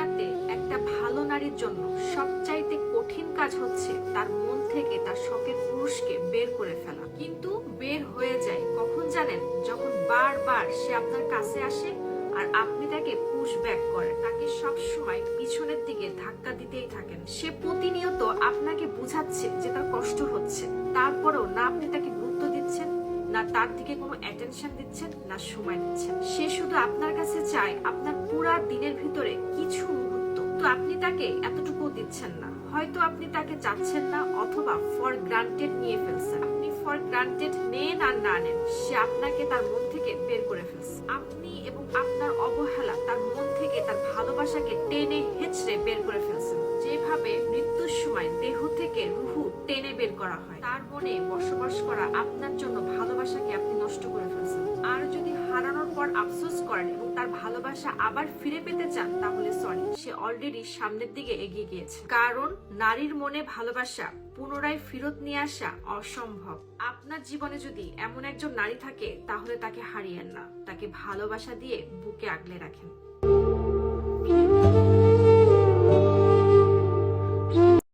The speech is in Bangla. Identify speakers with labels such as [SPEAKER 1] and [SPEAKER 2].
[SPEAKER 1] দুনিয়াতে একটা ভালো নারীর জন্য সবচাইতে কঠিন কাজ হচ্ছে তার মন থেকে তার শখের পুরুষকে বের করে ফেলা। কিন্তু বের হয়ে যায় কখন জানেন? যখন বারবার সে আপনার কাছে আসে আর আপনি তাকে পুশ ব্যাক করেন, তাকে সব সময় পিছনের দিকে ধাক্কা দিতেই থাকেন। সে প্রতিনিয়ত আপনাকে বুঝাচ্ছে যে তার কষ্ট হচ্ছে, তারপরেও না আপনি তাকে গুরুত্ব দিচ্ছেন, না তার দিকে কোনো অ্যাটেনশন দিচ্ছেন, না সময় দিচ্ছেন। সে শুধু আপনার কাছে চায় আপনার পুরা দিনের ভিতরে কিছু মুহূর্ত, তো আপনি তাকে এতটুকু দিচ্ছেন না। হয়তো আপনি তাকে চাচ্ছেন না, অথবা ফর গ্রান্টেড নিয়ে ফেলছেন। আপনি ফর গ্রান্টেড নেন আর না নেন, সে আপনাকে তার মন থেকে বের করে ফেলছে। আপনি এবং আপনার অবহেলা তার মন থেকে তার ভালোবাসাকে টেনে হেঁচড়ে বের করে ফেলছেন। যেভাবে মৃত্যুর সময় দেহ থেকে রুহু টেনে বের করা হয়, তার মনে বসবাস করা আপনার জন্য ভালোবাসাকে আপনি নষ্ট করে ফেলছেন। আর যদি হারানোর পর আফসোস করেন এবং তার ভালোবাসা আবার ফিরে পেতে চান, তাহলে সরি, সে অলরেডি সামনের দিকে এগিয়ে গিয়েছে। কারণ নারীর মনে ভালোবাসা পুনরায় ফেরত নিয়ে আসা অসম্ভব। আপনার জীবনে যদি এমন একজন নারী থাকে, তাহলে তাকে হারিয়েন না, তাকে ভালোবাসা দিয়ে বুকে আগলে রাখেন।